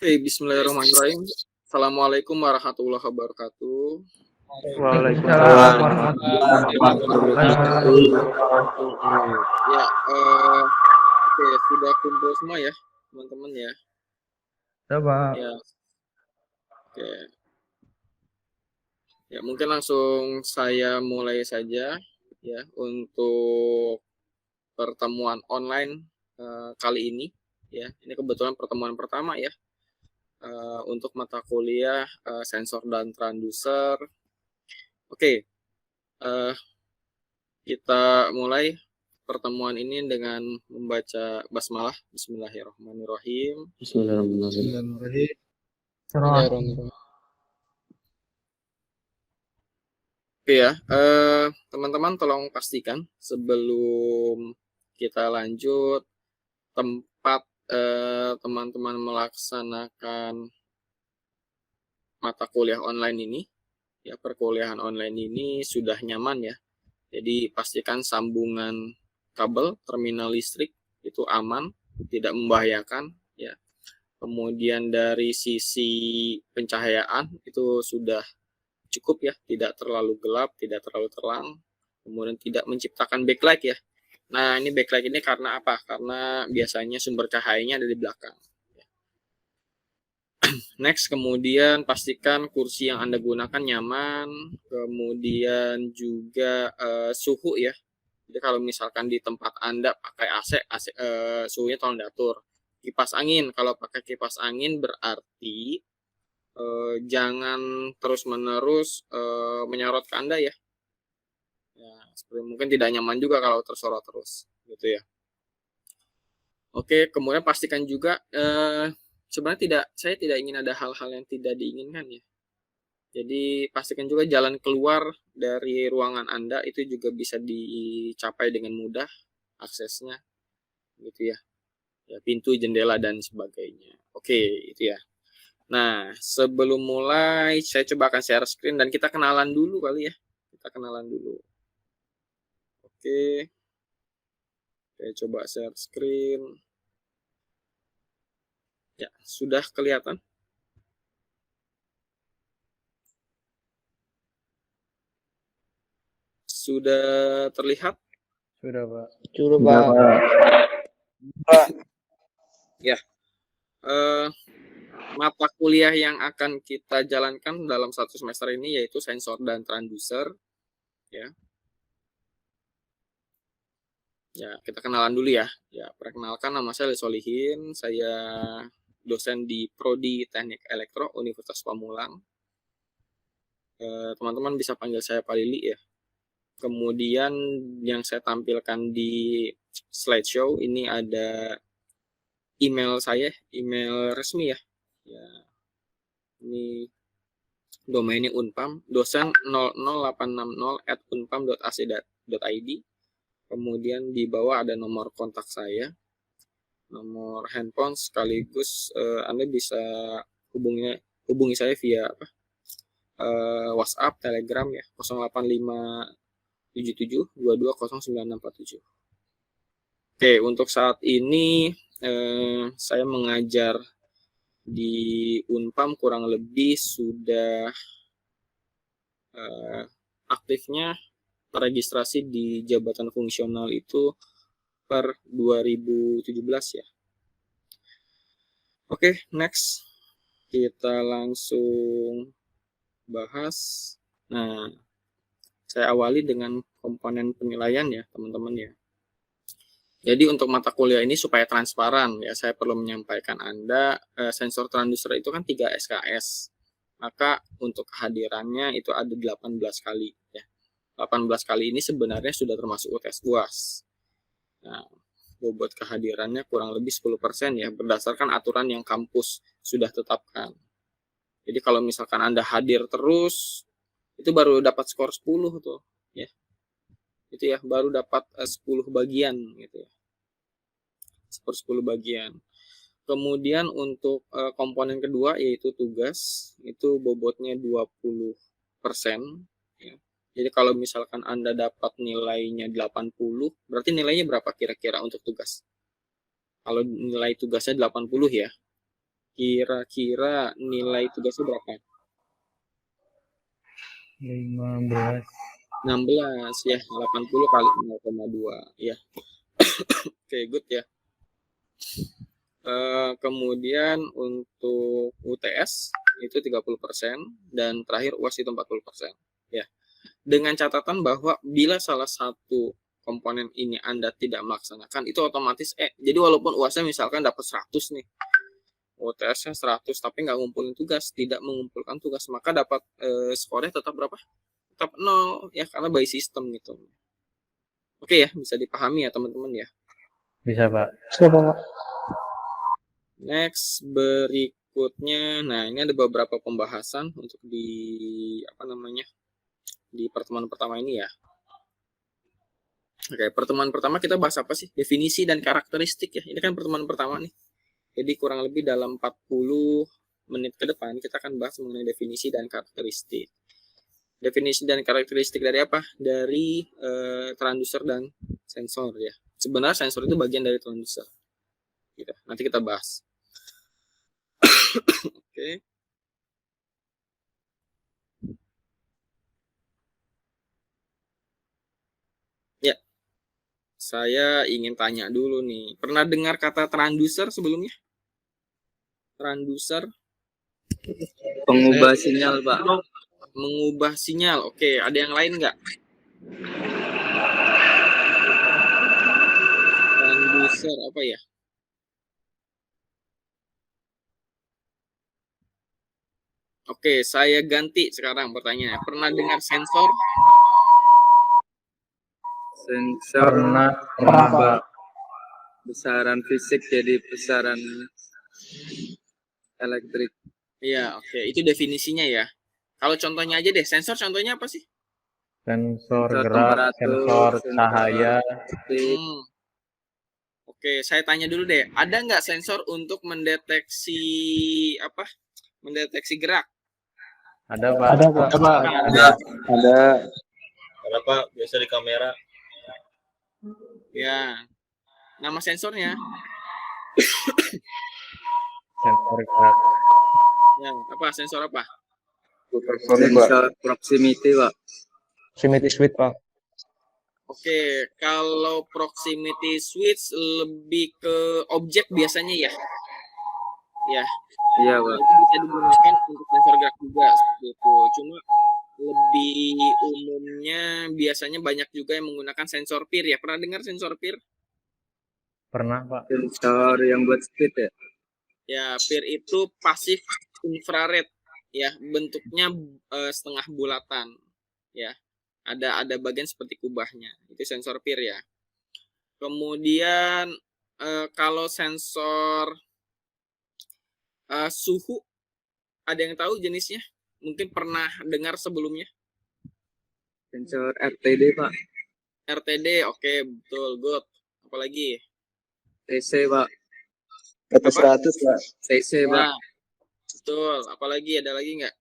Oke, bismillahirrahmanirrahim. Assalamualaikum warahmatullahi wabarakatuh. Waalaikumsalam warahmatullahi wabarakatuh. Ya, oke, sudah kumpul semua ya, teman-teman ya. Coba. Ya, oke. Ya, mungkin langsung saya mulai saja ya untuk pertemuan online kali ini. Ya, ini kebetulan pertemuan pertama ya untuk mata kuliah sensor dan transducer. Oke, kita mulai pertemuan ini dengan membaca basmalah. Bismillahirrahmanirrahim. Bismillahirrahmanirrahim. Oke ya, teman-teman tolong pastikan sebelum kita lanjut tempat teman-teman melaksanakan mata kuliah online ini, ya perkuliahan online ini sudah nyaman ya. Jadi pastikan sambungan kabel terminal listrik itu aman, tidak membahayakan ya. Kemudian dari sisi pencahayaan itu sudah cukup ya, tidak terlalu gelap, tidak terlalu terang, kemudian tidak menciptakan backlight ya. Nah, ini backlight ini karena apa? Karena biasanya sumber cahayanya ada di belakang. Next, kemudian pastikan kursi yang Anda gunakan nyaman, kemudian juga suhu ya. Jadi kalau misalkan di tempat Anda pakai AC suhunya tolong diatur. Kipas angin, kalau pakai kipas angin berarti jangan terus-menerus menyorot ke Anda ya. Ya, seperti mungkin tidak nyaman juga kalau tersorot terus, gitu ya. Oke, kemudian pastikan juga sebenarnya saya tidak ingin ada hal-hal yang tidak diinginkan ya. Jadi pastikan juga jalan keluar dari ruangan Anda itu juga bisa dicapai dengan mudah aksesnya, gitu ya. Ya, pintu, jendela dan sebagainya. Oke, itu ya. Nah, sebelum mulai saya coba akan share screen dan kita kenalan dulu kali ya. Kita kenalan dulu. Oke. Saya coba share screen. Ya, sudah kelihatan? Sudah terlihat? Sudah, Pak. Sudah, Pak. Ya. Mata kuliah yang akan kita jalankan dalam satu semester ini yaitu sensor dan transducer. Ya. Ya, kita kenalan dulu ya. Ya, perkenalkan nama saya Solihin. Saya dosen di Prodi Teknik Elektro Universitas Pamulang. Teman-teman bisa panggil saya Pak Lili ya. Kemudian yang saya tampilkan di slideshow ini ada email saya, email resmi ya. Ya. Ini domainnya Unpam, dosen 00860@unpam.ac.id. Kemudian di bawah ada nomor kontak saya, nomor handphone sekaligus Anda bisa hubungi saya via WhatsApp, Telegram ya 085772209647. Oke, untuk saat ini saya mengajar di Unpam kurang lebih sudah aktifnya registrasi di jabatan fungsional itu per 2017 ya. Oke, next. Kita langsung bahas. Nah, saya awali dengan komponen penilaian ya, teman-teman ya. Jadi untuk mata kuliah ini supaya transparan ya, saya perlu menyampaikan Anda sensor transducer itu kan 3 SKS. Maka untuk kehadirannya itu ada 18 kali ya. 18 kali ini sebenarnya sudah termasuk UTS UAS. Nah, bobot kehadirannya kurang lebih 10% ya, berdasarkan aturan yang kampus sudah tetapkan. Jadi kalau misalkan Anda hadir terus, itu baru dapat skor 10 tuh, ya. Itu ya, baru dapat 10 bagian gitu ya. Skor 10 bagian. Kemudian untuk komponen kedua yaitu tugas, itu bobotnya 20%. Ya. Jadi kalau misalkan Anda dapat nilainya 80, berarti nilainya berapa kira-kira untuk tugas? Kalau nilai tugasnya 80 ya. Kira-kira nilai tugasnya berapa? 15. 16 ya, 80 kali 0,2 ya. Oke, good ya. Kemudian untuk UTS itu 30% dan terakhir UAS itu 40% ya. Dengan catatan bahwa bila salah satu komponen ini Anda tidak melaksanakan, itu otomatis jadi walaupun UAS-nya misalkan dapat 100 nih, UTS-nya 100 tapi nggak ngumpulin tugas, tidak mengumpulkan tugas, maka dapat skornya tetap berapa? Tetap 0 ya, karena by system gitu. Oke ya, bisa dipahami ya teman-teman ya. Bisa, Pak. Next, berikutnya, nah ini ada beberapa pembahasan untuk di di pertemuan pertama ini ya. Oke, pertemuan pertama kita bahas apa sih? Definisi dan karakteristik ya. Ini kan pertemuan pertama nih. Jadi kurang lebih dalam 40 menit ke depan kita akan bahas mengenai definisi dan karakteristik. Definisi dan karakteristik dari apa? Dari transducer dan sensor ya. Sebenarnya sensor itu bagian dari transducer. Gitu. Nanti kita bahas. Oke. Ya. Saya ingin tanya dulu nih. Pernah dengar kata transducer sebelumnya? Transducer? Pengubah sinyal, Pak. Mengubah sinyal. Oke, ada yang lain nggak? Transducer apa ya? Oke, saya ganti sekarang pertanyaannya. Pernah dengar sensor? Sensor Pernah, mengubah besaran fisik jadi besaran elektrik. Iya, oke. Itu definisinya ya. Kalau contohnya aja deh, sensor contohnya apa sih? Sensor Sensor gerak, temperatur, sensor sensor cahaya. titik. Oke, saya tanya dulu deh. Ada nggak sensor untuk mendeteksi apa? Mendeteksi gerak? Ada, Pak. Ada, Pak. Ada. Ada, Pak. Biasa di kamera. Ya. Nama sensornya? Sensor gerak. Ya, apa? Sensor apa? Sensor proximity, Pak. Proximity switch, Pak. Oke, kalau proximity switch lebih ke objek biasanya ya. Ya. Iya, Nah, Pak. itu bisa digunakan untuk sensor gerak juga seperti itu. Cuma lebih umumnya biasanya banyak juga yang menggunakan sensor PIR ya. Pernah dengar sensor PIR? Pernah, Pak. Sensor yang buat speed ya. Ya, PIR itu pasif infrared ya, bentuknya setengah bulatan ya. Ada bagian seperti kubahnya. Itu sensor PIR ya. Kemudian kalau sensor suhu, ada yang tahu jenisnya? Mungkin pernah dengar sebelumnya. Sensor RTD, Pak. RTD, oke, betul, good. Apalagi? TC, Pak. Apa? 100, Pak. TC, Pak. Nah, betul. Apalagi? Ada lagi nggak?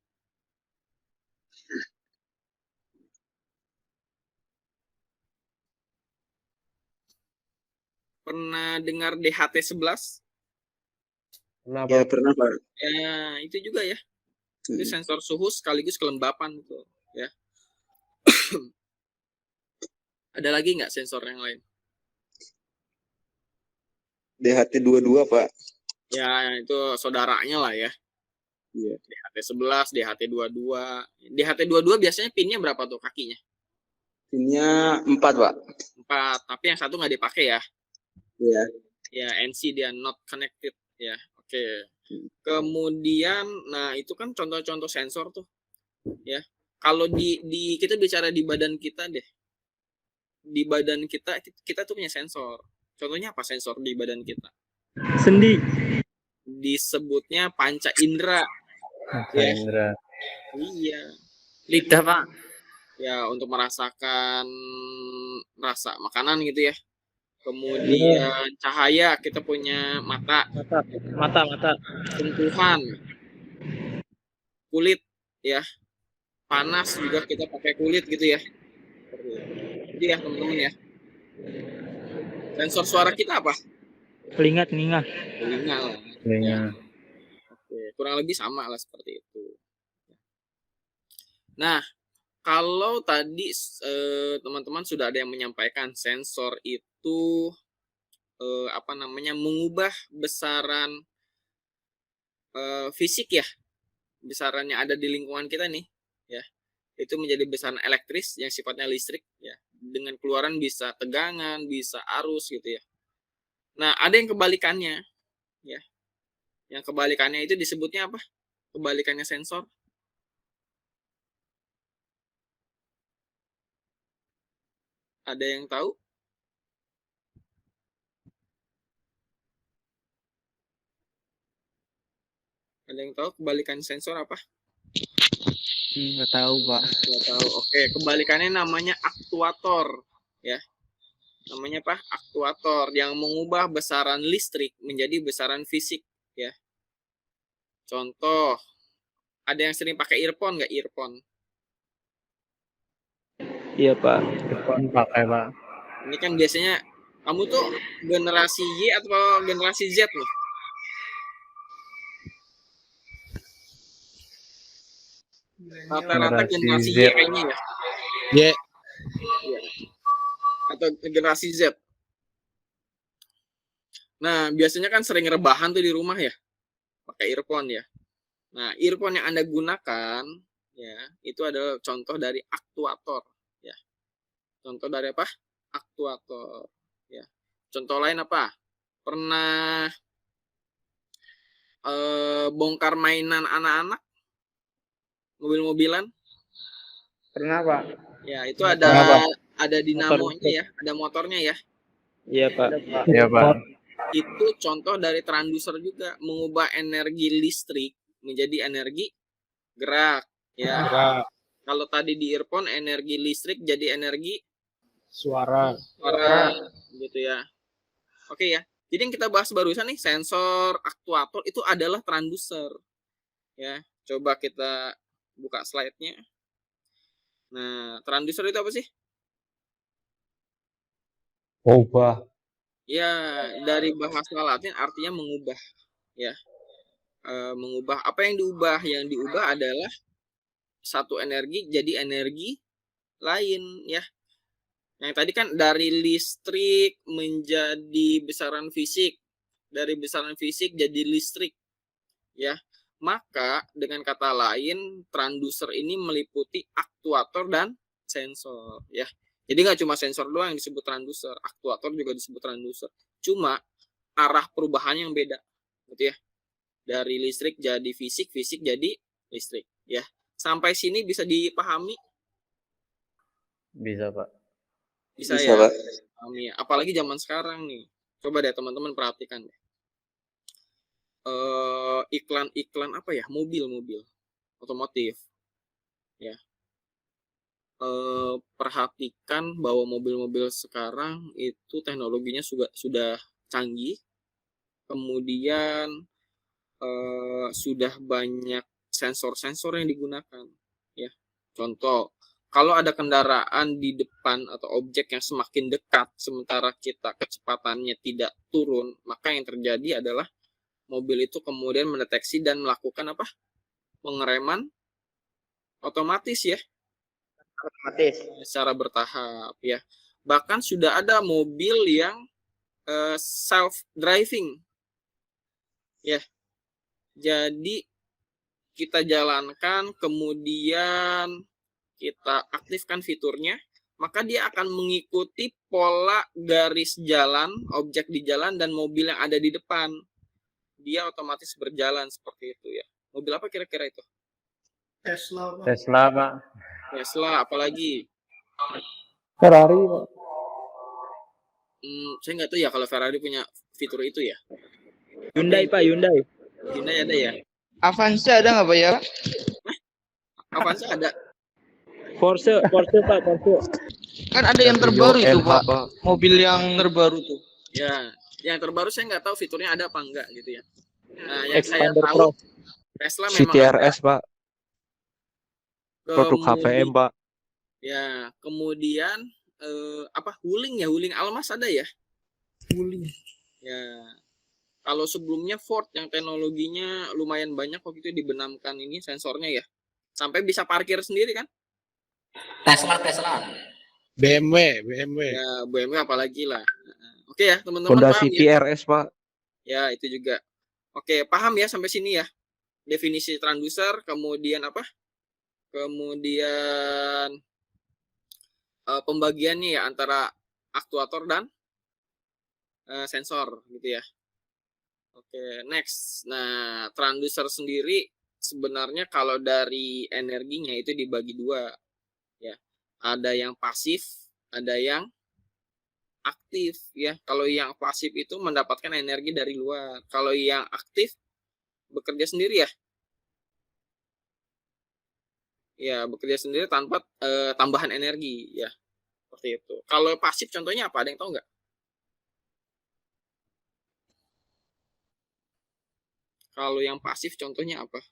Pernah dengar DHT11? Pernah, Ya, Pak. pernah, Pak. Ya, itu juga ya. Itu sensor suhu sekaligus kelembapan gitu ya. Ada lagi nggak sensor yang lain? DHT22, Pak. Ya, itu saudaranya lah ya. Iya. DHT11, DHT22. DHT22 biasanya pinnya berapa tuh kakinya? Pinnya 4, Pak. 4, tapi yang satu nggak dipakai ya. Iya. Ya, NC dia not connected ya. Oke. Kemudian, nah itu kan contoh-contoh sensor tuh ya. Kalau di kita bicara di badan kita deh. Di badan kita tuh punya sensor. Contohnya apa sensor di badan kita? Sendi. Disebutnya panca indera. Panca indera. Iya. Lidah, Pak. Ya, untuk merasakan rasa makanan gitu ya. Kemudian cahaya, kita punya mata. Mata. Sentuhan. Kulit ya. Panas juga kita pakai kulit gitu ya. Jadi ya teman-teman ya. Sensor suara kita apa? Telinga. Telinga lah. Telinga. kurang lebih sama lah seperti itu. Nah, kalau tadi teman-teman sudah ada yang menyampaikan sensor itu mengubah besaran fisik ya, besaran yang ada di lingkungan kita nih, ya, itu menjadi besaran elektris yang sifatnya listrik, ya, dengan keluaran bisa tegangan, bisa arus gitu ya. Nah, ada yang kebalikannya, ya, yang kebalikannya itu disebutnya apa? Kebalikannya sensor. Ada yang tahu? Ada yang tahu kebalikan sensor apa? Nggak tahu, Pak. Nggak tahu. Oke, kebalikannya namanya aktuator, ya. Namanya apa? Aktuator yang mengubah besaran listrik menjadi besaran fisik, ya. Contoh, ada yang sering pakai earphone nggak? Earphone. Iya, Pak. Earphone pakai, Pak. Ini kan biasanya kamu tuh generasi Y atau generasi Z nih? Rata-rata generasi Y kayaknya ya. Y. Iya. Atau generasi Z. Nah, biasanya kan sering rebahan tuh di rumah ya, pakai earphone ya. Nah, earphone yang Anda gunakan ya, itu adalah contoh dari aktuator ya. Contoh dari apa? Aktuator ya. Contoh lain apa? Pernah bongkar mainan anak-anak? Mobil-mobilan? Pernah, Pak. Ya, itu Pernah, Pak. ada dinamonya ya, ada motornya ya. Iya, Pak. Iya, Pak. Itu contoh dari transducer juga, mengubah energi listrik menjadi energi gerak ya. Kalau tadi di earphone energi listrik jadi energi Suara. gitu ya. Oke ya. Jadi yang kita bahas barusan nih, sensor, aktuator itu adalah transducer. Ya, coba kita buka slide-nya. Nah, transducer itu apa sih? Ubah. Ya, dari bahasa Latin artinya mengubah ya. Mengubah, apa yang diubah? Yang diubah adalah satu energi jadi energi lain ya. Yang tadi kan dari listrik menjadi besaran fisik, dari besaran fisik jadi listrik ya. Maka dengan kata lain, transducer ini meliputi aktuator dan sensor ya. Jadi nggak cuma sensor doang yang disebut transducer, aktuator juga disebut transducer. Cuma arah perubahannya yang beda gitu ya. Dari listrik jadi fisik, fisik jadi listrik ya. Sampai sini bisa dipahami? Bisa, Pak. Bisa Bisa, ya. Pak. Pahami ya. Apalagi zaman sekarang nih. Coba deh teman-teman perhatikan deh. Iklan apa ya? Mobil otomotif ya. Perhatikan bahwa mobil-mobil sekarang itu teknologinya sudah canggih. Kemudian sudah banyak sensor-sensor yang digunakan ya. Contoh, kalau ada kendaraan di depan atau objek yang semakin dekat sementara kita kecepatannya tidak turun, maka yang terjadi adalah mobil itu kemudian mendeteksi dan melakukan apa? Pengereman otomatis ya. Otomatis. Secara bertahap ya. Bahkan sudah ada mobil yang self driving ya. Jadi kita jalankan kemudian kita aktifkan fiturnya, maka dia akan mengikuti pola garis jalan, objek di jalan dan mobil yang ada di depan. Dia otomatis berjalan seperti itu ya. Mobil apa kira-kira itu? Tesla, Pak. Tesla, apalagi? Ferrari, Pak. Saya nggak tahu ya kalau Ferrari punya fitur itu ya. Hyundai, Pak. Hyundai ada ya? Avanza ada nggak, Pak ya? Avanza ada. Porsche, Pak. Porsche. Kan ada yang terbaru itu, Pak. Mobil yang terbaru tuh. Ya, yang terbaru saya nggak tahu fiturnya ada apa enggak gitu ya. Nah, yang saya Expander tahu Pro. Tesla memang CTRS, ada. Pak. Produk HPM, Pak. Ya, kemudian Wuling Almas ada ya? Wuling. Ya. Kalau sebelumnya Ford yang teknologinya lumayan banyak waktu itu dibenamkan ini sensornya ya. Sampai bisa parkir sendiri kan? Tesla. BMW. Ya, BMW apalagi lah. Oke ya, teman-teman Honda paham City ya? RS, Pak. Ya, itu juga. Oke, paham ya sampai sini ya? Definisi transducer, kemudian apa? Kemudian pembagiannya ya antara aktuator dan sensor gitu ya. Oke, next. Nah, transducer sendiri sebenarnya kalau dari energinya itu dibagi dua ya. Ada yang pasif, ada yang aktif ya. Kalau yang pasif itu mendapatkan energi dari luar. Kalau yang aktif bekerja sendiri ya. Ya, bekerja sendiri tanpa tambahan energi ya. Seperti itu. Kalau pasif contohnya apa? Ada yang tahu nggak? Kalau yang pasif contohnya apa?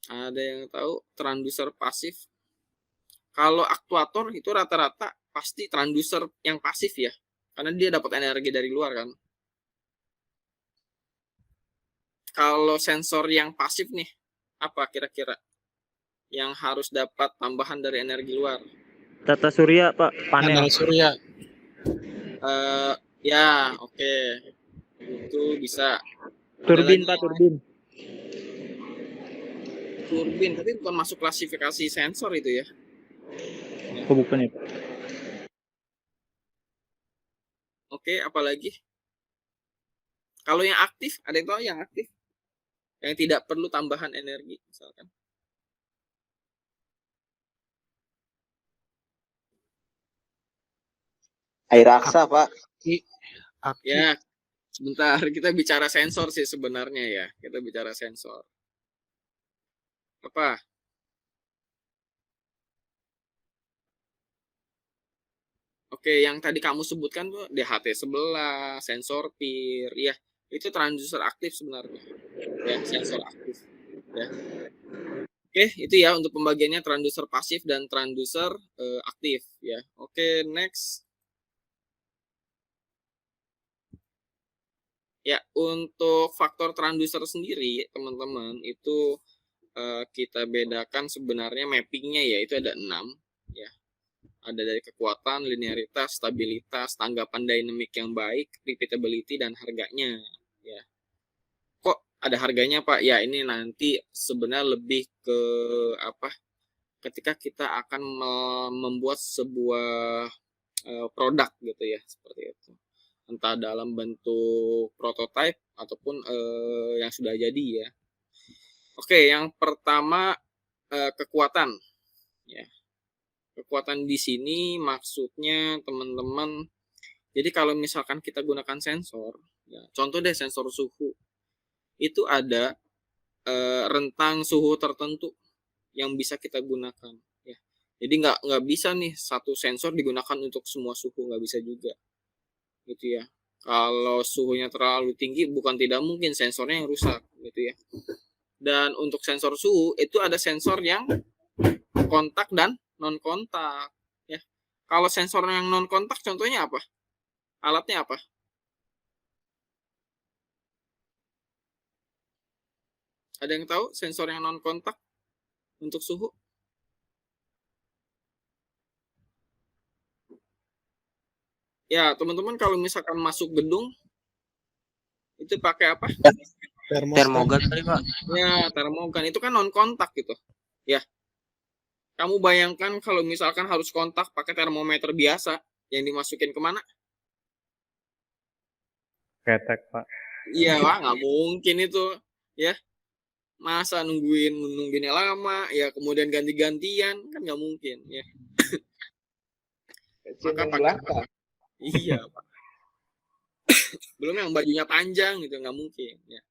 Ada yang tahu transducer pasif? Kalau aktuator itu rata-rata pasti transducer yang pasif ya. Karena dia dapat energi dari luar kan. Kalau sensor yang pasif nih, apa kira-kira yang harus dapat tambahan dari energi luar? Tata surya Pak, panel. Panel surya. Ya, oke. Itu bisa. Turbin Ada Pak, lagi turbin. turbin, tapi bukan masuk klasifikasi sensor itu ya. Oh, bukan ya Pak. Oke, apalagi? Kalau yang aktif, ada yang tahu yang aktif? Yang tidak perlu tambahan energi, misalkan. Air raksa, Pak. Aki. Ya, sebentar. Kita bicara sensor sih sebenarnya ya. Kita bicara sensor. Apa? Oke, yang tadi kamu sebutkan tuh DHT11, sensor PIR, ya. Itu transducer aktif sebenarnya. Ya, sensor aktif. Ya. Oke, itu ya untuk pembagiannya transducer pasif dan transducer aktif ya. Oke, next. Ya, untuk faktor transducer sendiri, teman-teman, itu kita bedakan sebenarnya mappingnya ya, itu ada 6 ya. Ada dari kekuatan, linearitas, stabilitas, tanggapan dinamik yang baik, repeatability, dan harganya ya. Kok ada harganya Pak? Ya ini nanti sebenarnya lebih ke apa? Ketika kita akan membuat sebuah produk gitu ya, seperti itu. Entah dalam bentuk prototype ataupun yang sudah jadi ya. Oke, yang pertama kekuatan ya. Kekuatan di sini maksudnya teman-teman. Jadi kalau misalkan kita gunakan sensor, ya, contoh deh sensor suhu, itu ada rentang suhu tertentu yang bisa kita gunakan. Ya. Jadi nggak bisa nih satu sensor digunakan untuk semua suhu, nggak bisa juga, gitu ya. Kalau suhunya terlalu tinggi, bukan tidak mungkin sensornya yang rusak, gitu ya. Dan untuk sensor suhu itu ada sensor yang kontak dan non kontak ya. Kalau sensor yang non kontak contohnya apa? Alatnya apa? Ada yang tahu sensor yang non kontak untuk suhu? Ya, teman-teman kalau misalkan masuk gedung itu pakai apa? Termogan kali, Pak. Ya, termogan itu kan non kontak gitu. Ya. Kamu bayangkan kalau misalkan harus kontak pakai termometer biasa yang dimasukin kemana? Ketek, Pak. Iya, wah nggak mungkin itu, ya. Masa nungguinnya lama, ya kemudian ganti-gantian kan nggak mungkin, ya. Maka pakai apa? Iya, Pak. Belum yang bajunya panjang gitu nggak mungkin, ya.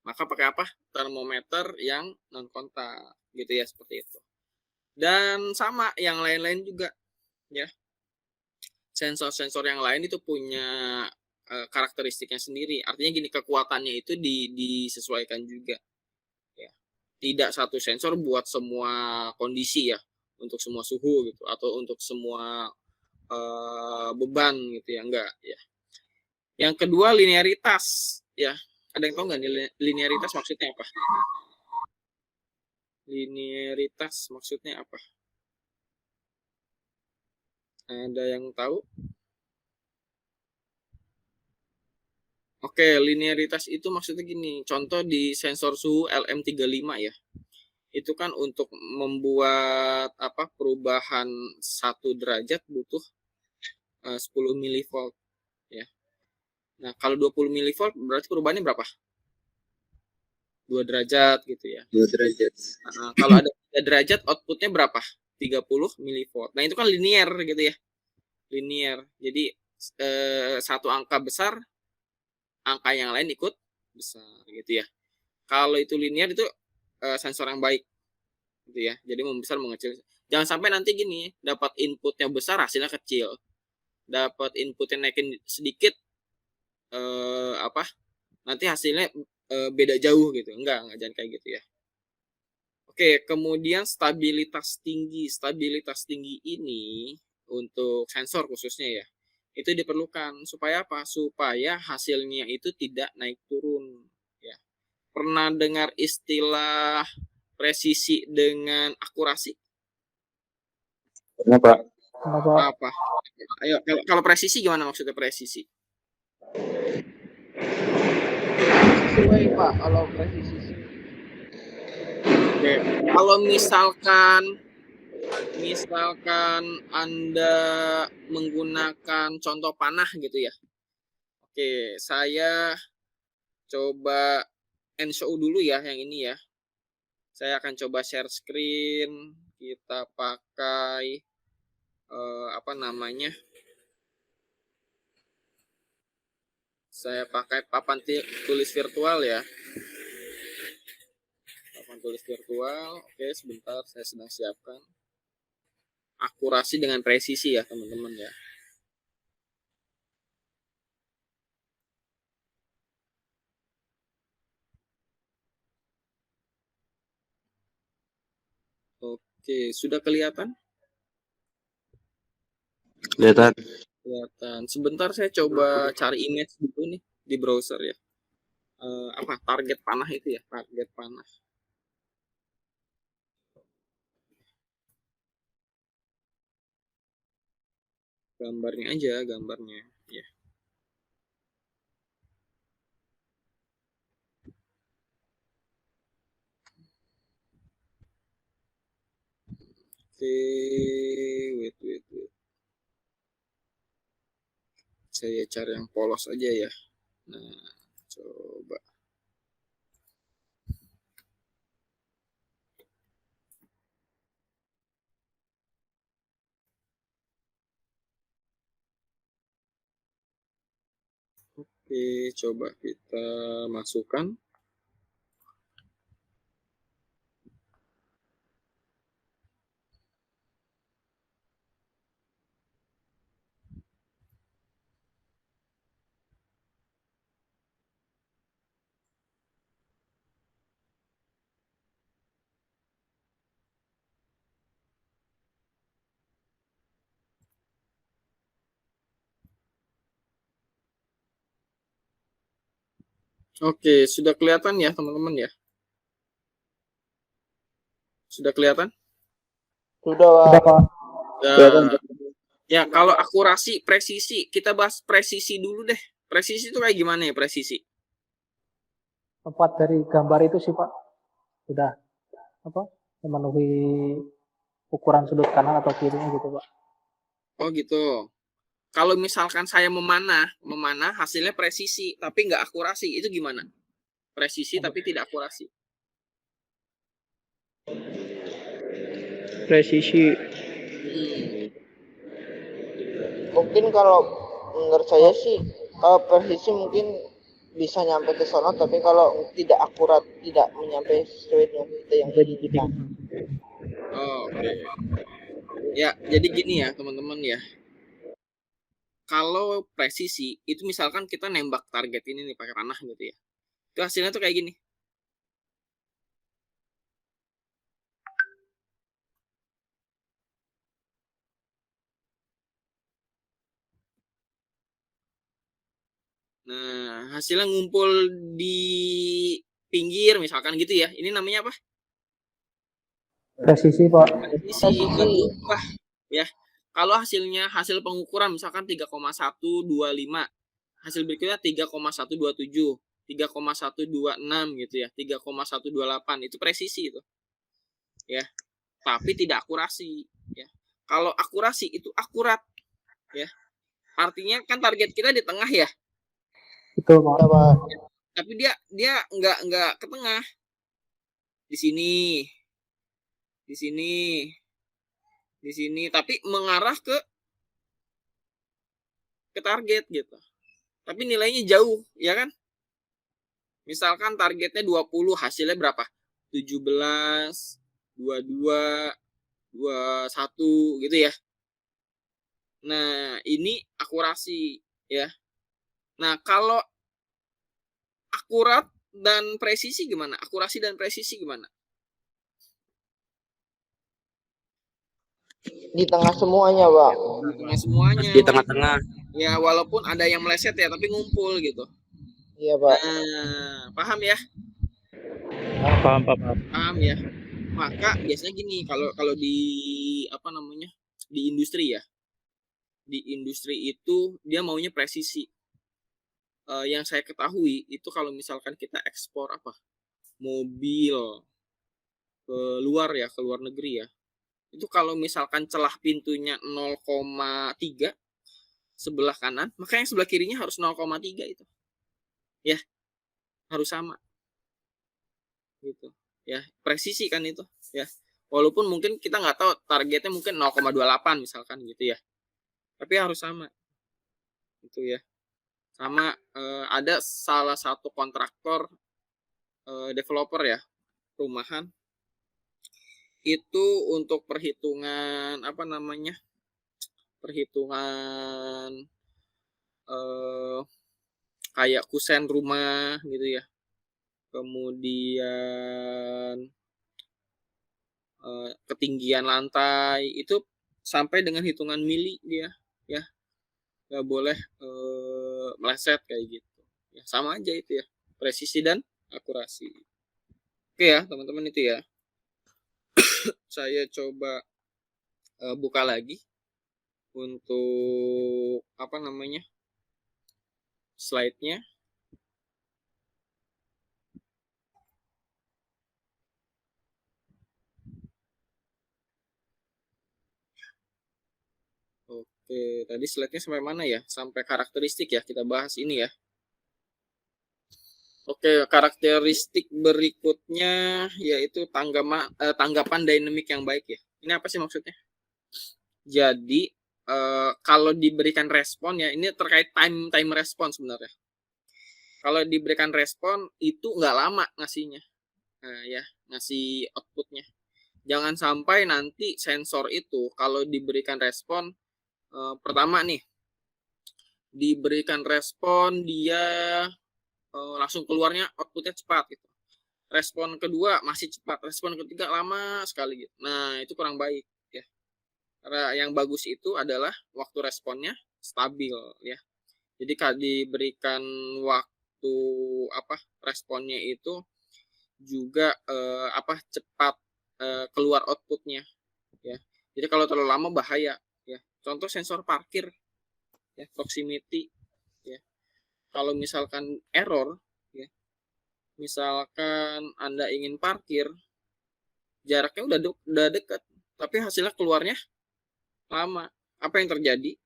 Maka pakai apa? Termometer yang non kontak, gitu ya seperti itu. Dan sama yang lain-lain juga, ya. Sensor-sensor yang lain itu punya karakteristiknya sendiri. Artinya gini, kekuatannya itu disesuaikan juga. Ya. Tidak satu sensor buat semua kondisi ya, untuk semua suhu gitu, atau untuk semua beban gitu ya, enggak ya. Yang kedua linearitas ya. Ada yang tahu nggak nih linearitas maksudnya apa? Linearitas maksudnya apa? Ada yang tahu? Oke, linearitas itu maksudnya gini. Contoh di sensor suhu LM35 ya. Itu kan untuk membuat perubahan 1 derajat butuh 10 milivolt ya. Nah, kalau 20 milivolt berarti perubahannya berapa? 2 derajat gitu ya. 2 derajat. Nah, kalau ada 3 derajat outputnya berapa? 30 milivolt. Nah, itu kan linear gitu ya. Linear. Jadi satu angka besar, angka yang lain ikut besar gitu ya. Kalau itu linear itu sensor yang baik gitu ya. Jadi membesar mengecil. Jangan sampai nanti gini, dapat inputnya besar hasilnya kecil. Dapat inputnya naikin sedikit nanti hasilnya beda jauh gitu. Enggak jangan kayak gitu ya. Oke, kemudian stabilitas tinggi. Stabilitas tinggi ini untuk sensor khususnya ya. Itu diperlukan supaya apa? Supaya hasilnya itu tidak naik turun ya. Pernah dengar istilah presisi dengan akurasi? Kenapa? Apa? Ayo, kalau presisi gimana maksudnya presisi? Sesuai Pak kalau presisi. Oke, kalau misalkan Anda menggunakan contoh panah gitu ya. Oke, saya coba show dulu ya yang ini ya. Saya akan coba share screen. Kita pakai saya pakai papan tulis virtual ya. Papan tulis virtual. Oke, sebentar saya sedang siapkan. Akurasi dengan presisi ya, teman-teman ya. Oke, sudah kelihatan? Kelihatan. Sebentar saya coba cari image dulu nih di browser ya. Target panah itu ya, target panah. Gambarnya aja, gambarnya ya. Oke, wait. Saya cari yang polos aja ya. Nah, coba. Oke, coba kita masukkan. Oke, sudah kelihatan ya teman-teman ya? Sudah kelihatan? Sudah Pak. Ya, kalau akurasi, presisi, kita bahas presisi dulu deh. Presisi itu kayak gimana ya presisi? Tepat dari gambar itu sih Pak, sudah memenuhi ukuran sudut kanan atau kirinya gitu Pak. Oh gitu. Kalau misalkan saya memanah hasilnya presisi tapi nggak akurasi, itu gimana? Presisi tapi tidak akurasi. Presisi. Mungkin kalau menurut saya sih kalau presisi mungkin bisa nyampe ke sono, tapi kalau tidak akurat, tidak menyampai sesuai dengan kita yang diinginkan. Oke. Ya, jadi gini ya teman-teman ya. Kalau presisi itu misalkan kita nembak target ini nih pakai panah gitu ya. Itu hasilnya tuh kayak gini. Nah, hasilnya ngumpul di pinggir misalkan gitu ya. Ini namanya apa? Presisi, Pak. Presisi berubah ya. Kalau hasil pengukuran misalkan 3,125, hasil berikutnya 3,127, 3,126 gitu ya, 3,128 itu presisi itu. Ya. Tapi tidak akurasi ya. Kalau akurasi itu akurat ya. Artinya kan target kita di tengah ya. Betul, Pak. Ya, Pak. Tapi dia nggak ke tengah. Di sini. Di sini tapi mengarah ke target gitu. Tapi nilainya jauh, ya kan? Misalkan targetnya 20, hasilnya berapa? 17, 22, 21 gitu ya. Nah, ini akurasi ya. Nah, kalau akurat dan presisi gimana? Akurasi dan presisi gimana? Di tengah semuanya, Pak. Di tengah semuanya. Di tengah-tengah. Ya, walaupun ada yang meleset ya, tapi ngumpul gitu. Iya, Pak. Nah, paham ya? Paham. Paham ya? Maka biasanya gini, kalau di apa namanya? Di industri ya. Di industri itu dia maunya presisi. Yang saya ketahui itu kalau misalkan kita ekspor apa? Mobil ke luar ya, ke luar negeri ya. Itu kalau misalkan celah pintunya 0,3 sebelah kanan, maka yang sebelah kirinya harus 0,3 itu. Ya. Harus sama. Gitu. Ya, presisi kan itu, ya. Walaupun mungkin kita nggak tahu targetnya mungkin 0,28 misalkan gitu ya. Tapi harus sama. Itu ya. Sama ada salah satu kontraktor developer ya, perumahan. Itu untuk perhitungan apa namanya? Perhitungan kayak kusen rumah gitu ya. Kemudian ketinggian lantai itu sampai dengan hitungan mili dia ya. Nggak boleh meleset kayak gitu. Ya, sama aja itu ya. Presisi dan akurasi. Oke ya, teman-teman itu ya. Saya coba buka lagi untuk apa namanya? Slide-nya. Oke, tadi slide-nya sampai mana ya? Sampai karakteristik ya, kita bahas ini ya. Oke, karakteristik berikutnya yaitu tanggapan dinamik yang baik ya. Ini apa sih maksudnya? Jadi, kalau diberikan respon ya, ini terkait time respon sebenarnya. Kalau diberikan respon itu nggak lama ngasihnya. Ya, ngasih outputnya. Jangan sampai nanti sensor itu kalau diberikan respon, pertama nih, diberikan respon dia langsung keluarnya outputnya cepat gitu. Respon kedua masih cepat, respon ketiga lama sekali gitu. Nah, itu kurang baik ya. Karena yang bagus itu adalah waktu responnya stabil ya. Jadi diberikan waktu responnya itu juga cepat keluar outputnya ya. Jadi kalau terlalu lama bahaya ya. Contoh sensor parkir ya, proximity ya. Kalau misalkan error ya. Misalkan Anda ingin parkir, jaraknya udah dekat, tapi hasilnya keluarnya lama. Apa yang terjadi?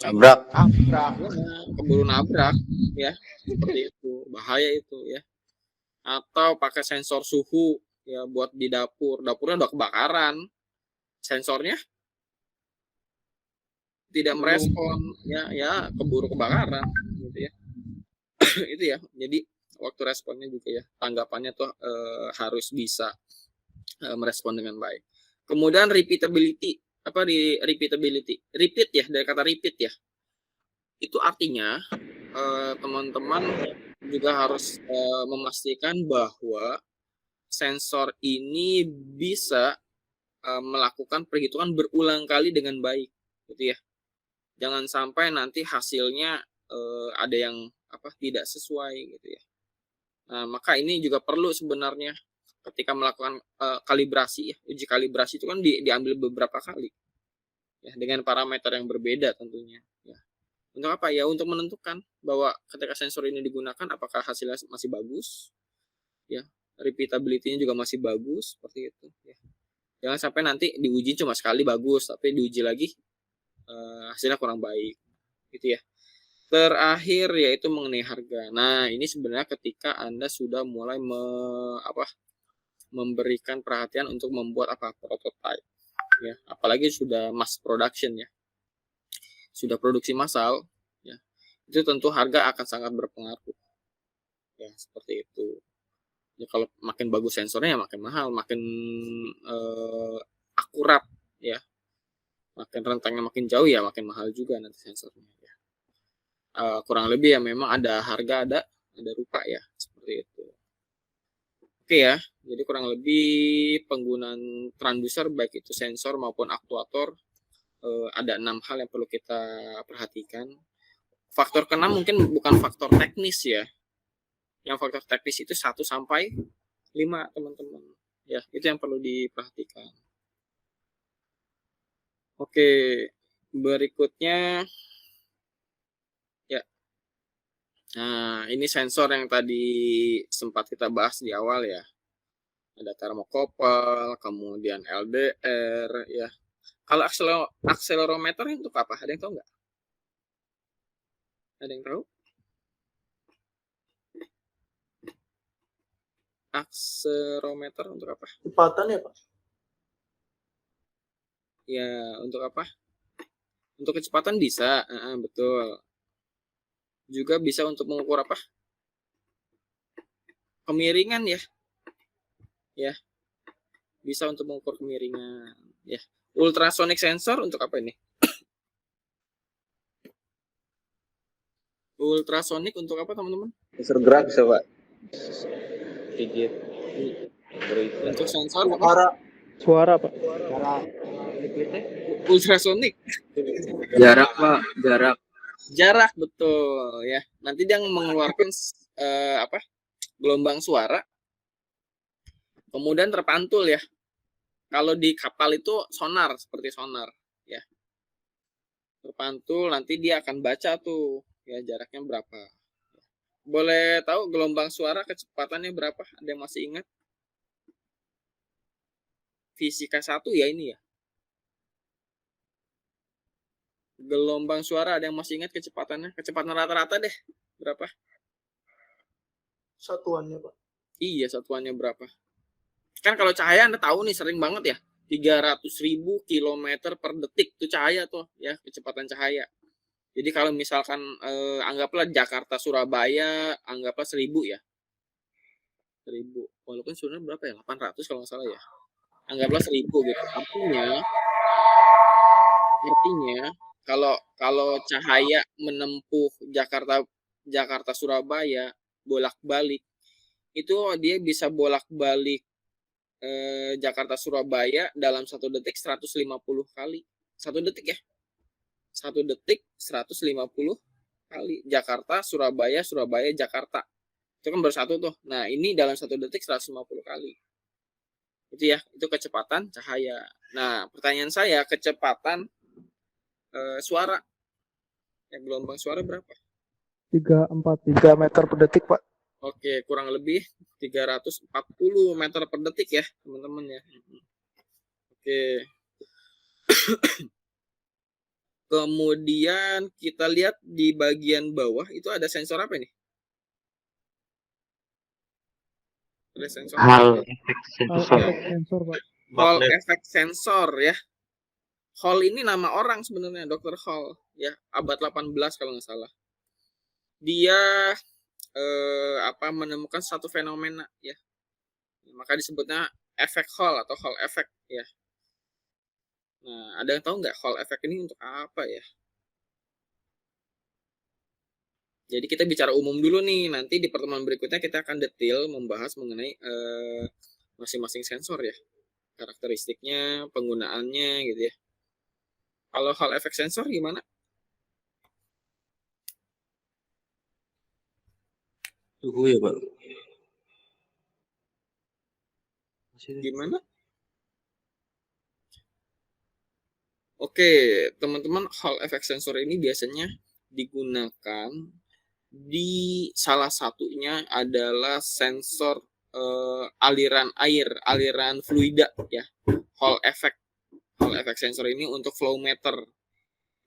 Nabrak. Keburu nabrak ya. Seperti itu. Bahaya itu ya. Atau pakai sensor suhu ya buat di dapur. Dapurnya udah kebakaran. Sensornya tidak merespon ya keburu kebakaran gitu ya. Itu ya. Jadi waktu responnya juga ya, tanggapannya tuh harus bisa merespon dengan baik. Kemudian repeatability, repeat ya, dari kata repeat ya. Itu artinya teman-teman juga harus memastikan bahwa sensor ini bisa melakukan perhitungan berulang kali dengan baik gitu ya. Jangan sampai nanti hasilnya ada yang tidak sesuai gitu ya. Nah, maka ini juga perlu sebenarnya ketika melakukan kalibrasi ya. Uji kalibrasi itu kan diambil beberapa kali ya, dengan parameter yang berbeda tentunya ya. Untuk apa ya? Untuk menentukan bahwa ketika sensor ini digunakan apakah hasilnya masih bagus ya, repeatability-nya juga masih bagus seperti itu ya. Jangan sampai nanti diuji cuma sekali bagus tapi diuji lagi hasilnya kurang baik gitu ya. Terakhir yaitu mengenai harga. Nah, ini sebenarnya ketika Anda sudah mulai memberikan perhatian untuk membuat prototype ya, apalagi sudah mass production ya. Sudah produksi massal ya. Itu tentu harga akan sangat berpengaruh. Ya, seperti itu. Ya, kalau makin bagus sensornya ya makin mahal, makin akurat ya. Makin rentangnya makin jauh ya makin mahal juga nanti sensornya ya. Kurang lebih ya memang ada harga ada rupa ya, seperti itu. Oke ya, jadi kurang lebih penggunaan transducer baik itu sensor maupun aktuator ada 6 hal yang perlu kita perhatikan. Faktor ke-6 mungkin bukan faktor teknis ya. Yang faktor teknis itu 1 sampai 5 teman-teman. Ya, itu yang perlu diperhatikan. Oke, berikutnya ya. Nah, ini sensor yang tadi sempat kita bahas di awal ya. Ada thermocouple, kemudian LDR ya. Kalau akselerometer untuk apa? Ada yang tahu nggak? Ada yang tahu? Akselerometer untuk apa? Kecepatan ya Pak? Ya, untuk apa? Untuk kecepatan bisa, betul. Juga bisa untuk mengukur apa? Kemiringan ya. Ya. Bisa untuk mengukur kemiringan, ya. Ultrasonic sensor untuk apa ini? Ultrasonic untuk apa, teman-teman? Sensor gerak bisa, Pak. Digit. Untuk sensor apa? Suara, Pak. Ultrasonic. Jarak, Pak. Jarak, betul ya. Nanti dia mengeluarkan gelombang suara. Kemudian terpantul ya. Kalau di kapal itu sonar, seperti sonar ya. Terpantul, nanti dia akan baca tuh ya jaraknya berapa. Boleh tahu gelombang suara kecepatannya berapa? Ada yang masih ingat? Fisika 1 ya ini ya. Gelombang suara ada yang masih ingat kecepatannya? Kecepatan rata-rata deh. Berapa? Satuannya Pak. Iya, satuannya berapa? Kan kalau cahaya Anda tahu nih sering banget ya. 300.000 km per detik itu cahaya tuh ya, kecepatan cahaya. Jadi kalau misalkan anggaplah Jakarta Surabaya anggaplah 1000 ya. 1000. Walaupun sebenarnya berapa ya? 800 kalau nggak salah ya. Anggaplah 1000 gitu. Artinya kalau cahaya menempuh Jakarta Surabaya bolak-balik itu dia bisa bolak-balik Jakarta Surabaya dalam 1 detik 150 kali. 1 detik ya. 1 detik 150 kali. Jakarta Surabaya Jakarta. Itu kan baru 1 tuh. Nah, ini dalam 1 detik 150 kali. Itu ya, itu kecepatan cahaya. Nah, pertanyaan saya, kecepatan suara. Yang gelombang suara berapa? 3 meter per detik, Pak. Oke, kurang lebih 340 meter per detik ya, teman-teman ya. Oke. Kemudian kita lihat di bagian bawah itu ada sensor apa nih? Ada sensor Hall apa? efek Sensor, Pak. Hall Magnet. effect sensor ya. Hall ini nama orang sebenarnya, Dr. Hall ya, abad 18 kalau nggak salah. Dia menemukan satu fenomena ya. Maka disebutnya efek Hall atau Hall effect ya. Nah, ada yang tahu nggak Hall effect ini untuk apa ya? Jadi kita bicara umum dulu nih, nanti di pertemuan berikutnya kita akan detail membahas mengenai masing-masing sensor ya. Karakteristiknya, penggunaannya gitu ya. Kalau Hall effect sensor gimana? Suhu ya, Pak. Gimana? Oke, teman-teman, Hall effect sensor ini biasanya digunakan di salah satunya adalah sensor aliran air, aliran fluida ya. Hall effect sensor ini untuk flow meter.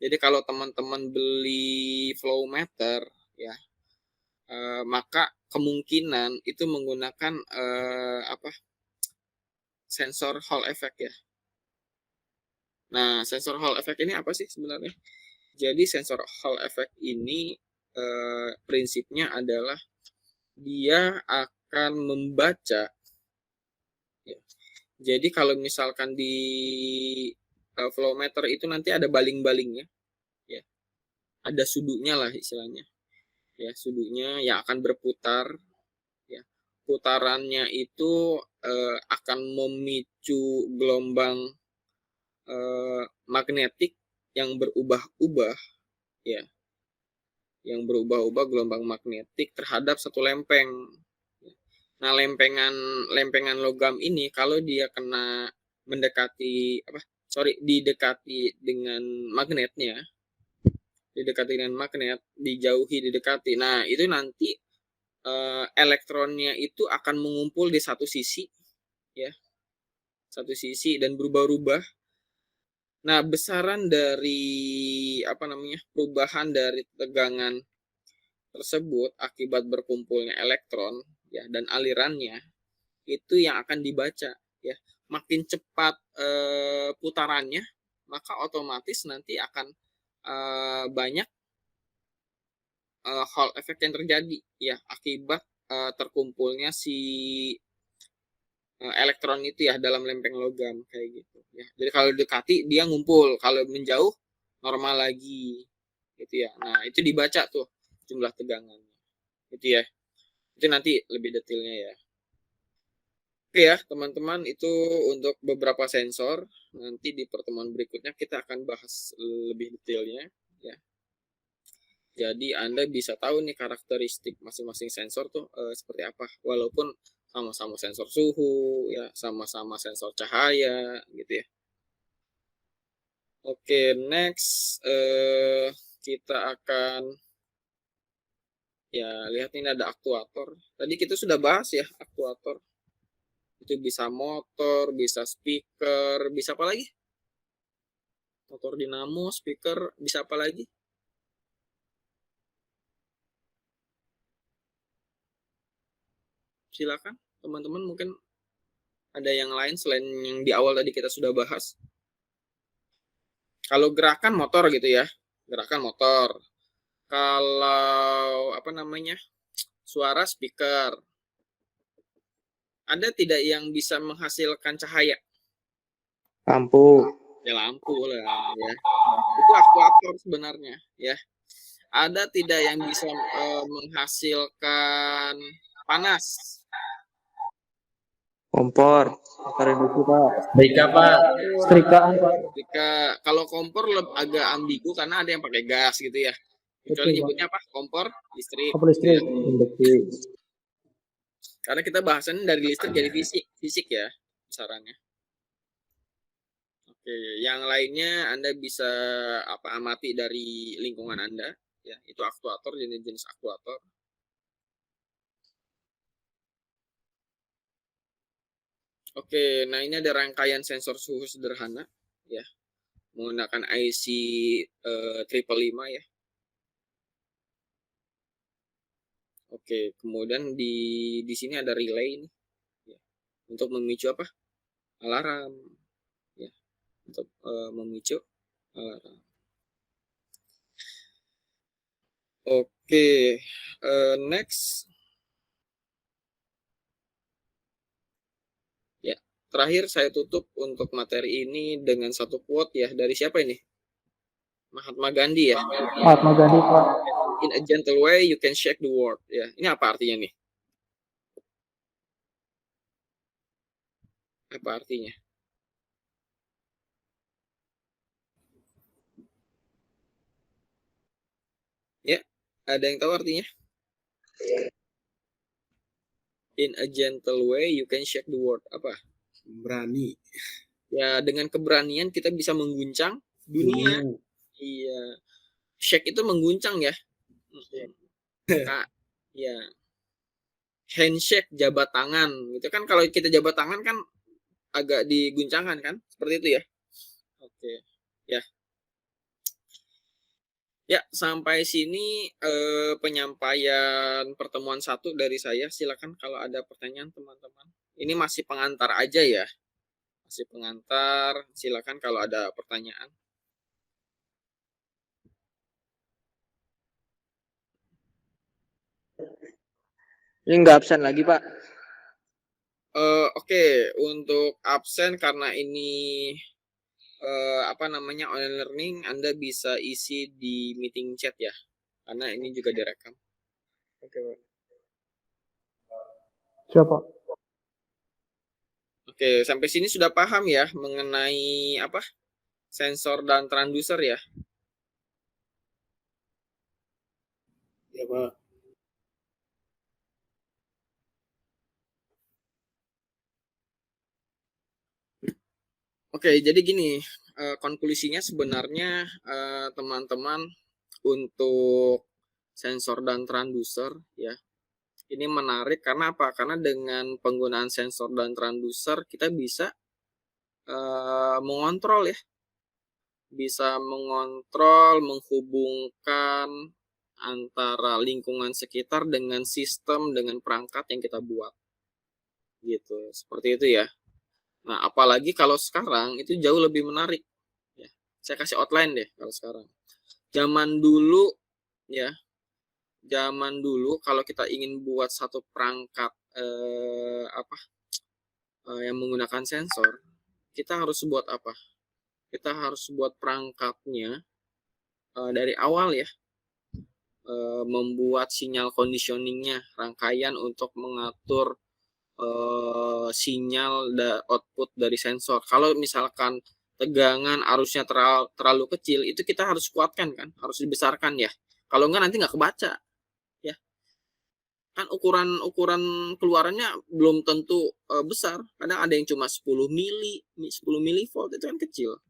Jadi kalau teman-teman beli flow meter ya, maka kemungkinan itu menggunakan sensor Hall effect ya. Nah, sensor Hall effect ini apa sih sebenarnya? Jadi sensor Hall effect ini prinsipnya adalah dia akan membaca ya. Jadi kalau misalkan di flow meter itu nanti ada baling-balingnya ya. Ada sudutnya lah istilahnya. Ya, sudutnya yang akan berputar ya. Putarannya itu akan memicu gelombang magnetik yang berubah-ubah ya, yang berubah-ubah gelombang magnetik terhadap satu lempeng. Nah, lempengan logam ini kalau dia kena mendekati didekati dengan magnetnya, didekati dengan magnet, dijauhi didekati. Nah, itu nanti elektronnya itu akan mengumpul di satu sisi ya, satu sisi dan berubah-ubah. Nah, besaran dari perubahan dari tegangan tersebut akibat berkumpulnya elektron ya dan alirannya itu yang akan dibaca ya. Makin cepat putarannya, maka otomatis nanti akan banyak Hall effect yang terjadi ya akibat terkumpulnya si elektron itu ya dalam lempeng logam kayak gitu ya. Jadi kalau dekati dia ngumpul, kalau menjauh normal lagi gitu ya. Nah, itu dibaca tuh jumlah tegangannya. Gitu ya. Itu nanti lebih detailnya ya. Oke ya, teman-teman, itu untuk beberapa sensor. Nanti di pertemuan berikutnya kita akan bahas lebih detailnya ya. Jadi Anda bisa tahu nih karakteristik masing-masing sensor tuh seperti apa. Walaupun sama-sama sensor suhu ya, sama-sama sensor cahaya gitu ya. Oke, next kita akan ya lihat ini ada aktuator. Tadi kita sudah bahas ya aktuator. Itu bisa motor, bisa speaker, bisa apa lagi? Motor dinamo, speaker, bisa apa lagi? Silakan teman-teman, mungkin ada yang lain selain yang di awal tadi kita sudah bahas. Kalau gerakan motor gitu ya, gerakan motor. Kalau suara speaker. Ada tidak yang bisa menghasilkan cahaya? Lampu. Ya lampu lah ya. Itu aktuator sebenarnya ya. Ada tidak yang bisa menghasilkan panas? Kompor. Kompor induksi, Pak. Setrikaan, Pak. Kalau kompor agak ambigu karena ada yang pakai gas gitu ya. Kecuali Betul, Pak. nyebutnya apa? Kompor listrik. Kompor listrik. Karena kita bahasannya dari listrik jadi fisik ya besarannya. Oke, yang lainnya Anda bisa amati dari lingkungan Anda ya. Itu aktuator, jenis-jenis aktuator. Oke, nah ini ada rangkaian sensor suhu sederhana ya. Menggunakan IC 555 ya. Oke, kemudian di sini ada relay nih ya. Untuk memicu apa? Alarm ya. Untuk memicu alarm. Oke, next. Ya, terakhir saya tutup untuk materi ini dengan satu quote ya. Dari siapa ini? Mahatma Gandhi ya. Mahatma Gandhi, Pak. In a gentle way you can shake the world ya. Ini apa artinya nih? Apa artinya? Ya, ada yang tahu artinya? In a gentle way you can shake the world. Apa? Berani. Ya, dengan keberanian kita bisa mengguncang dunia. Iya. Shake itu mengguncang ya. Kak, ya. Handshake, jabat tangan. Gitu kan, kalau kita jabat tangan kan agak diguncangkan kan? Seperti itu ya. Oke. Ya. Ya, sampai sini penyampaian pertemuan 1 dari saya. Silakan kalau ada pertanyaan teman-teman. Ini masih pengantar aja ya. Masih pengantar. Silakan kalau ada pertanyaan. Ini nggak absen lagi, Pak. Oke, untuk absen karena ini online learning, Anda bisa isi di meeting chat ya, karena ini juga direkam. Oke, Pak. Siapa? Oke, sampai sini sudah paham ya mengenai apa? Sensor dan transducer ya. Ya, Pak. Oke, jadi gini, konklusinya sebenarnya teman-teman untuk sensor dan transducer ya. Ini menarik karena apa? Karena dengan penggunaan sensor dan transducer kita bisa mengontrol ya. Bisa mengontrol, menghubungkan antara lingkungan sekitar dengan sistem, dengan perangkat yang kita buat. Gitu, seperti itu ya. Nah, apalagi kalau sekarang itu jauh lebih menarik. Ya, saya kasih outline deh kalau sekarang. Zaman dulu ya, kalau kita ingin buat satu perangkat yang menggunakan sensor, kita harus buat apa? Kita harus buat perangkatnya dari awal ya. Membuat sinyal conditioningnya, rangkaian untuk mengatur sinyal output dari sensor. Kalau misalkan tegangan arusnya terlalu kecil, itu kita harus kuatkan kan, harus dibesarkan ya. Kalau enggak nanti nggak kebaca ya. Kan ukuran keluarannya belum tentu besar. Kadang ada yang cuma 10 milivolt, itu kan kecil.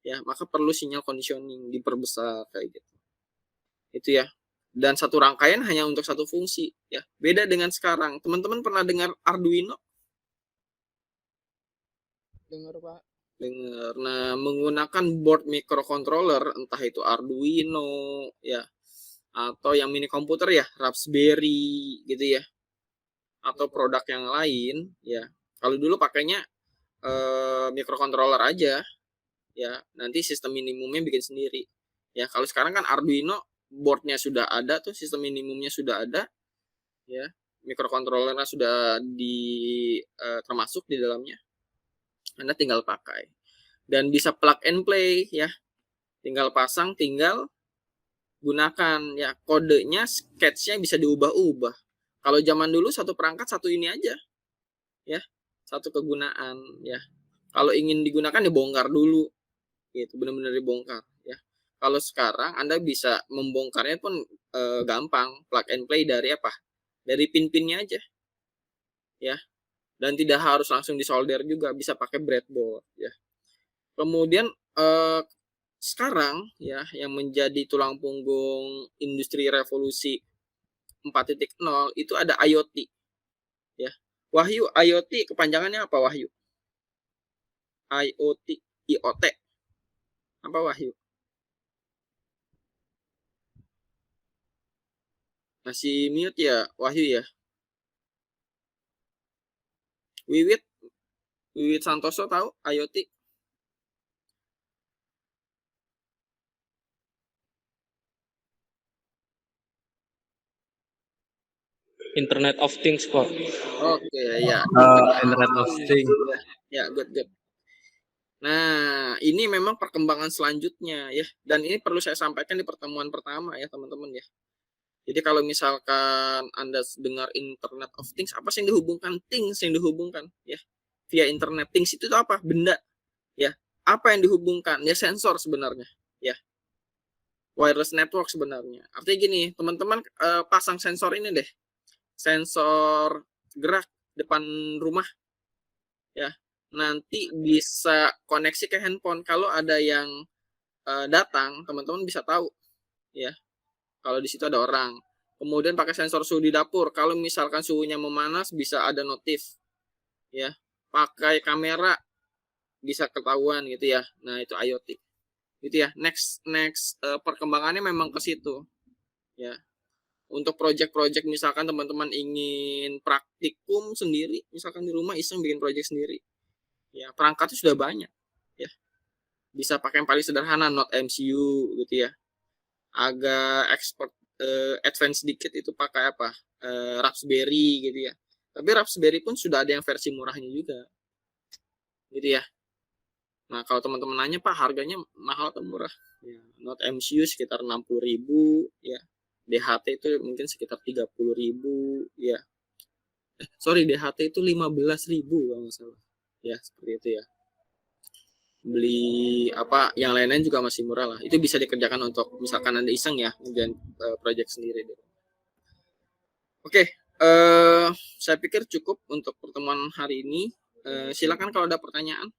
Ya, maka perlu sinyal conditioning diperbesar kayak gitu. Itu ya. Dan satu rangkaian hanya untuk satu fungsi ya. Beda dengan sekarang. Teman-teman pernah dengar Arduino? Dengar, Pak. Dengar. Nah, menggunakan board microcontroller, entah itu Arduino ya, atau yang mini komputer ya, Raspberry gitu ya, atau produk yang lain ya. Kalau dulu pakainya microcontroller aja ya, nanti sistem minimumnya bikin sendiri ya. Kalau sekarang kan Arduino boardnya sudah ada tuh, sistem minimumnya sudah ada ya, mikrokontrolernya sudah termasuk di dalamnya. Anda tinggal pakai dan bisa plug and play ya, tinggal pasang, tinggal gunakan ya. Kodenya, sketchnya bisa diubah-ubah. Kalau zaman dulu satu perangkat satu ini aja ya, satu kegunaan ya. Kalau ingin digunakan dibongkar dulu gitu, benar-benar dibongkar ya. Kalau sekarang Anda bisa membongkarnya pun gampang, plug and play dari apa? Dari pin-pinnya aja. Ya. Dan tidak harus langsung disolder juga, bisa pakai breadboard ya. Kemudian sekarang ya yang menjadi tulang punggung industri revolusi 4.0 itu ada IoT. Ya. Wahyu, IoT kepanjangannya apa Wahyu? IoT. Apa Wahyu? Masih mute ya Wahyu ya? Wiwit Santoso tahu IoT? Internet of Things, Pak. Oke, ya. Internet of Things. Ya, good. Nah, ini memang perkembangan selanjutnya ya. Dan ini perlu saya sampaikan di pertemuan pertama ya, teman-teman ya. Jadi kalau misalkan Anda dengar Internet of Things, apa sih yang dihubungkan? Things yang dihubungkan ya. Via Internet Things itu apa? Benda ya. Apa yang dihubungkan? Ya sensor sebenarnya ya. Wireless network sebenarnya. Artinya gini, teman-teman pasang sensor ini deh. Sensor gerak depan rumah ya. Nanti bisa koneksi ke handphone. Kalau ada yang datang, teman-teman bisa tahu ya. Kalau di situ ada orang. Kemudian pakai sensor suhu di dapur. Kalau misalkan suhunya memanas bisa ada notif ya. Pakai kamera bisa ketahuan gitu ya. Nah, itu IoT. Gitu ya. Next perkembangannya memang ke situ. Ya. Untuk project-project misalkan teman-teman ingin praktikum sendiri, misalkan di rumah iseng bikin project sendiri. Ya, perangkatnya sudah banyak ya. Bisa pakai yang paling sederhana Node MCU gitu ya. Agak expert advance dikit itu pakai apa? Raspberry gitu ya. Tapi Raspberry pun sudah ada yang versi murahnya juga. Gitu ya. Nah, kalau teman-teman nanya, Pak, harganya mahal atau murah? Ya, Node MCU sekitar 60.000 ya. DHT itu mungkin sekitar 30.000 ya. DHT itu 15.000 kalau nggak salah. Ya, seperti itu ya. Beli apa yang lain-lain juga masih murah lah. Itu bisa dikerjakan untuk misalkan Anda iseng ya, kemudian project sendiri. Oke, saya pikir cukup untuk pertemuan hari ini. Silakan kalau ada pertanyaan.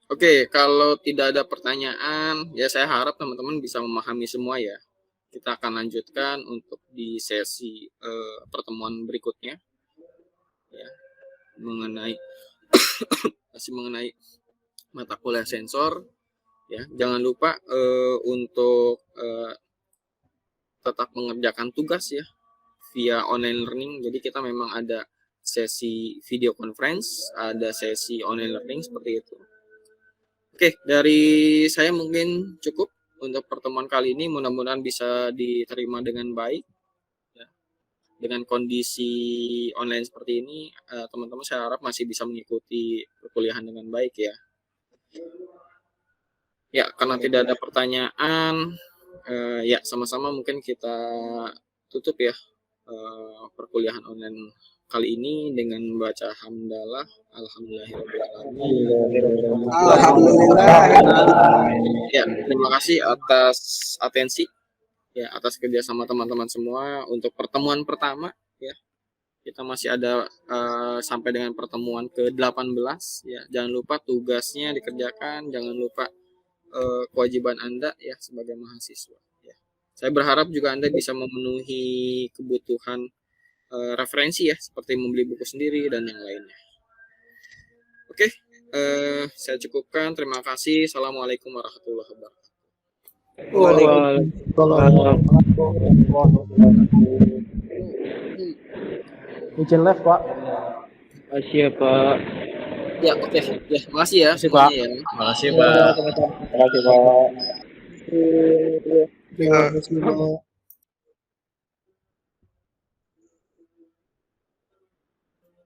Oke, kalau tidak ada pertanyaan, ya saya harap teman-teman bisa memahami semua ya. Kita akan lanjutkan untuk di sesi pertemuan berikutnya ya, mengenai masih mengenai mata kuliah sensor ya. Jangan lupa untuk tetap mengerjakan tugas ya via online learning. Jadi kita memang ada sesi video conference, ada sesi online learning seperti itu. Oke, dari saya mungkin cukup untuk pertemuan kali ini. Mudah-mudahan bisa diterima dengan baik. Ya. Dengan kondisi online seperti ini, teman-teman saya harap masih bisa mengikuti perkuliahan dengan baik ya. Ya, karena tidak ada pertanyaan, ya sama-sama mungkin kita tutup ya perkuliahan online kali ini dengan membaca hamdalah, alhamdulillahirobbilalamin. Ya, terima kasih atas atensi ya, atas kerjasama teman-teman semua untuk pertemuan pertama ya. Kita masih ada sampai dengan pertemuan ke-18 ya. Jangan lupa tugasnya dikerjakan, jangan lupa kewajiban Anda ya sebagai mahasiswa ya. Saya berharap juga Anda bisa memenuhi kebutuhan referensi ya, seperti membeli buku sendiri dan yang lainnya. Oke, saya cukupkan. Terima kasih. Assalamualaikum warahmatullahi wabarakatuh. Izin live, Pak. Makasih ya, Pak. Ya, oke. Ya, makasih ya. Makasih, Pak. Ya. Makasih, Pak. Terima kasih, Pak. Terima kasih, Pak.